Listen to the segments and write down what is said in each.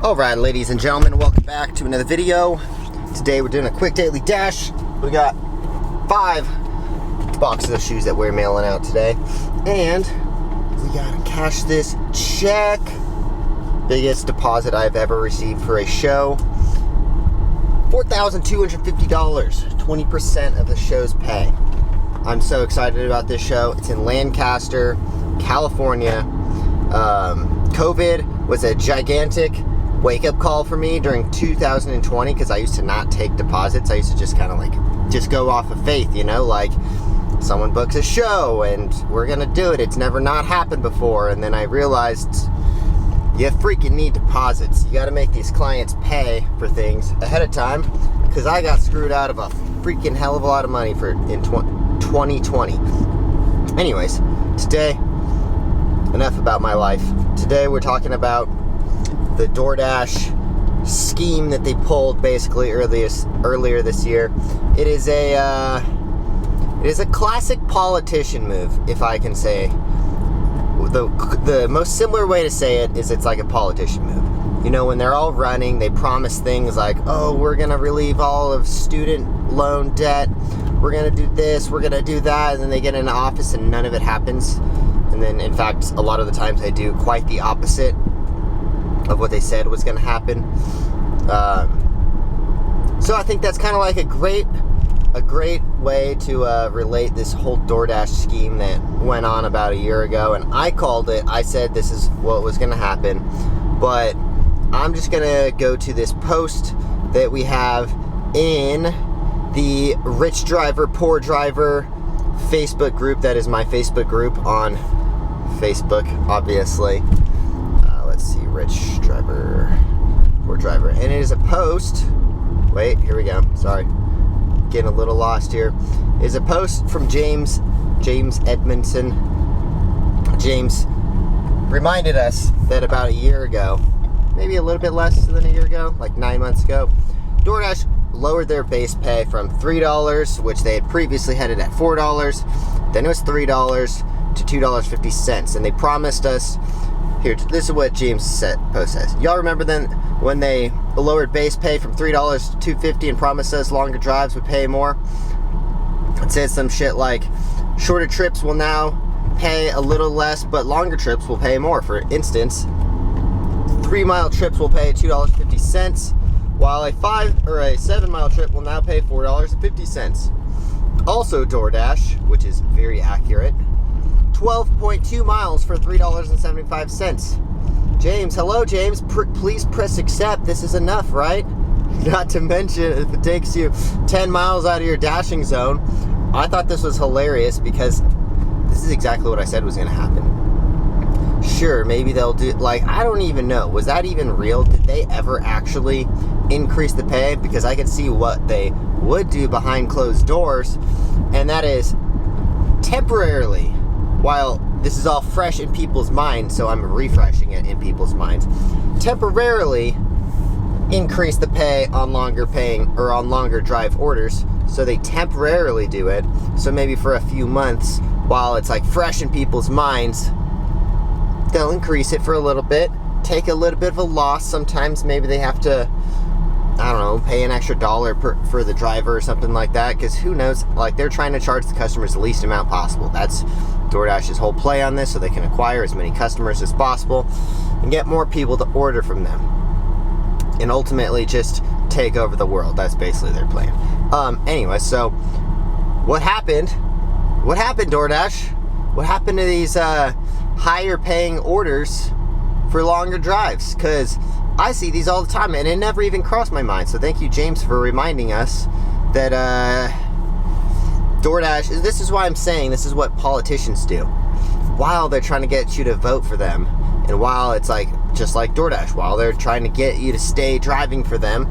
Alright, ladies and gentlemen, welcome back to another video. Today we're doing a quick daily dash. We got 5 boxes of shoes that we're mailing out today. And we gotta cash this check. Biggest deposit I've ever received for a show. $4,250, 20% of the show's pay. I'm so excited about this show. It's in Lancaster, California. COVID was a gigantic wake-up call for me during 2020 because I used to not take deposits. I used to just kind of just go off of faith, you know, like someone books a show and we're gonna do it. It's never not happened before. And then I realized you freaking need deposits. You gotta make these clients pay for things ahead of time, because I got screwed out of a freaking hell of a lot of money in 2020. Anyways, today, enough about my life. Today we're talking about the Doordash scheme that they pulled basically earlier this year. It is a classic politician move, if I can say. The most similar way to say it is it's like a politician move. You know, when they're all running, they promise things like, oh, we're gonna relieve all of student loan debt, we're gonna do this, we're gonna do that, and then they get in the office and none of it happens. And then, in fact, a lot of the times they do quite the opposite of what they said was going to happen. So I think that's kind of like a great way to relate this whole Doordash scheme that went on about a year ago. And I called it. I said this is what was going to happen. But I'm just going to go to this post that we have in the Rich Driver, Poor Driver Facebook group. That is my Facebook group on Facebook, obviously. Let's see, Rich Driver, Poor Driver. And it is a post. Wait, here we go. Sorry. Getting a little lost here. It is a post from James Edmondson. James reminded us that about a year ago, maybe a little bit less than a year ago, like 9 months ago, Doordash lowered their base pay from $3, which they had previously had it at $4, then it was $3 to $2.50, and they promised us, here, this is what James post says. Y'all remember then when they lowered base pay from $3 to $2.50 and promised us longer drives would pay more? It says some shit like, shorter trips will now pay a little less, but longer trips will pay more. For instance, 3-mile trips will pay $2.50, while a 5 or a 7-mile trip will now pay $4.50. Also Doordash, which is very accurate, 12.2 miles for $3.75. James, hello James, please press accept. This is enough, right? Not to mention, if it takes you 10 miles out of your dashing zone. I thought this was hilarious because this is exactly what I said was going to happen. Sure, maybe they'll do, like, I don't even know. Was that even real? Did they ever actually increase the pay? Because I could see what they would do behind closed doors, and that is temporarily, while this is all fresh in people's minds, so I'm refreshing it in people's minds, temporarily increase the pay on longer drive orders. So they temporarily do it. So maybe for a few months, while it's like fresh in people's minds, they'll increase it for a little bit, take a little bit of a loss. Sometimes maybe they have to, I don't know, pay an extra $1 for the driver or something like that, because who knows, like, they're trying to charge the customers the least amount possible. That's Doordash's whole play on this, so they can acquire as many customers as possible and get more people to order from them, and ultimately just take over the world. That's basically their plan. Anyway, so what happened, Doordash? What happened to these higher paying orders for longer drives? Because I see these all the time, and it never even crossed my mind. So thank you, James, for reminding us that Doordash, this is why I'm saying this is what politicians do. While they're trying to get you to vote for them, and while it's like, just like Doordash, while they're trying to get you to stay driving for them,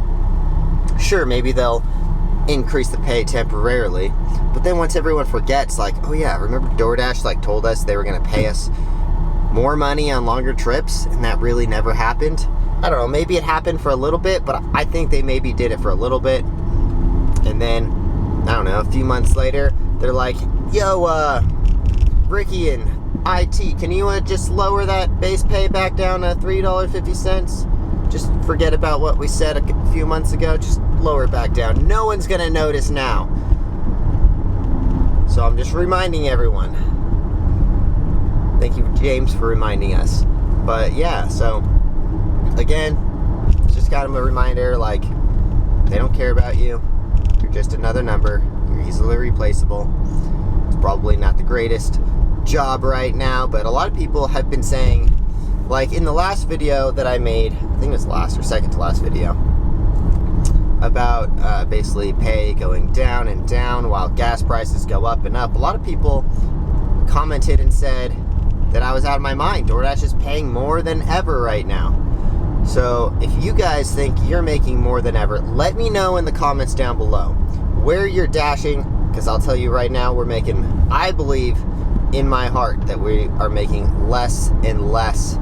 sure, maybe they'll increase the pay temporarily. But then once everyone forgets, like, oh yeah, remember Doordash like told us they were going to pay us more money on longer trips, and that really never happened? I don't know, maybe it happened for a little bit, but I think they maybe did it for a little bit, and then, I don't know, a few months later, they're like, yo, Ricky and IT, can you just lower that base pay back down to $3.50? just forget about what we said a few months ago. Just lower it back down. No one's going to notice now. So I'm just reminding everyone. Thank you, James, for reminding us. But yeah, so again, it's just kind of a reminder, like, they don't care about you. You're just another number. You're easily replaceable. It's probably not the greatest job right now, but a lot of people have been saying, like in the last video that I made, I think it was last or second to last video, about basically pay going down and down while gas prices go up and up. A lot of people commented and said that I was out of my mind. DoorDash is paying more than ever right now. So if you guys think you're making more than ever, let me know in the comments down below where you're dashing, because I'll tell you right now, we're making, I believe in my heart that we are making less and less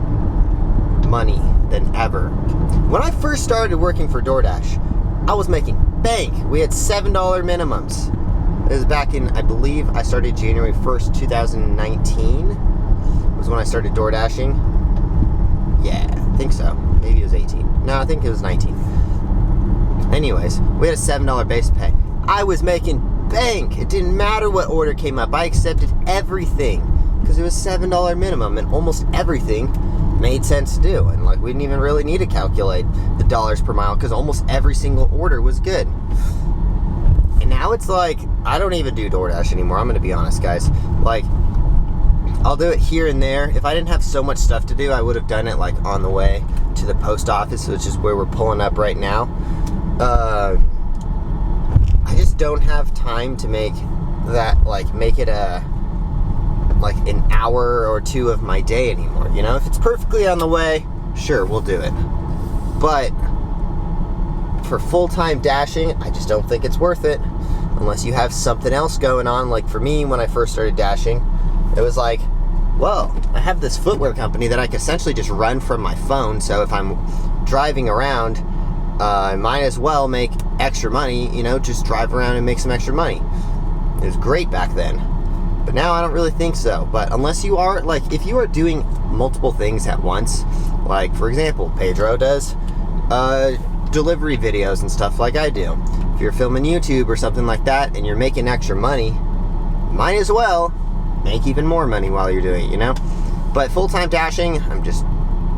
money than ever. When I first started working for DoorDash, I was making bank. We had $7 minimums. It was back in, I believe, I started January 1st, 2019 was when I started door dashing. Yeah, I think so. Maybe it was 18. No, I think it was 19. Anyways, we had a $7 base pay. I was making bank. It didn't matter what order came up. I accepted everything because it was $7 minimum, and almost everything made sense to do. And like, we didn't even really need to calculate the dollars per mile because almost every single order was good. And now it's like, I don't even do DoorDash anymore. I'm going to be honest, guys. Like, I'll do it here and there. If I didn't have so much stuff to do, I would have done it like on the way to the post office, which is where we're pulling up right now. I just don't have time to make that, like, make it a, like, an hour or two of my day anymore, you know? If it's perfectly on the way, sure, we'll do it. But for full-time dashing, I just don't think it's worth it unless you have something else going on. Like for me, when I first started dashing, it was like, well, I have this footwear company that I can essentially just run from my phone, so if I'm driving around, I might as well make extra money, you know, just drive around and make some extra money. It was great back then, but now I don't really think so. But unless you are, like, if you are doing multiple things at once, like, for example, Pedro does delivery videos and stuff like I do. If you're filming YouTube or something like that and you're making extra money, might as well make even more money while you're doing it, you know? But full-time dashing, I'm just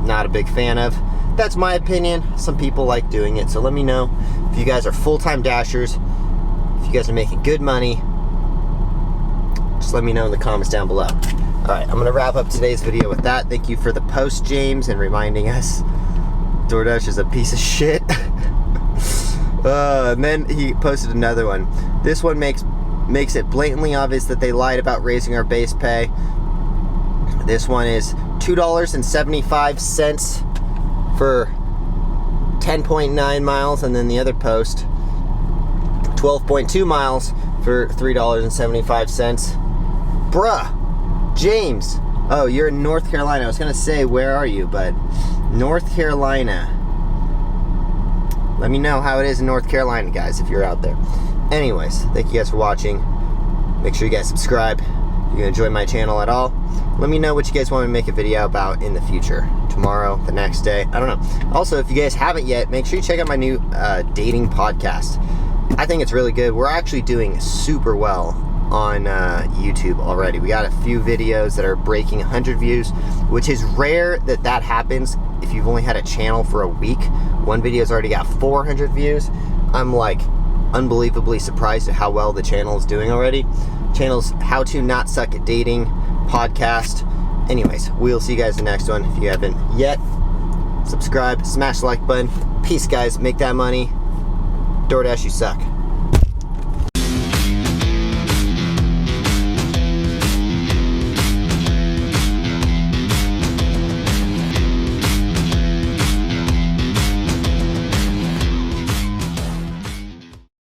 not a big fan of. That's my opinion. Some people like doing it, so let me know if you guys are full-time dashers, if you guys are making good money. Just let me know in the comments down below. Alright, I'm going to wrap up today's video with that. Thank you for the post, James, and reminding us DoorDash is a piece of shit. And then he posted another one. This one makes it blatantly obvious that they lied about raising our base pay. This one is $2.75 for 10.9 miles, and then the other post, 12.2 miles for $3.75. Bruh, James. Oh, you're in North Carolina. I was gonna say, where are you? But North Carolina. Let me know how it is in North Carolina, guys, if you're out there. Anyways, thank you guys for watching. Make sure you guys subscribe if you enjoy my channel at all. Let me know what you guys want me to make a video about in the future. Tomorrow, the next day, I don't know. Also, if you guys haven't yet, make sure you check out my new dating podcast. I think it's really good. We're actually doing super well on YouTube already. We got a few videos that are breaking 100 views, which is rare that happens if you've only had a channel for a week. One video's already got 400 views. I'm like unbelievably surprised at how well the channel is doing already. Channel's How to Not Suck at Dating podcast. Anyways, we'll see you guys in the next one. If you haven't yet, subscribe, smash the like button. Peace, guys. Make that money. DoorDash, you suck.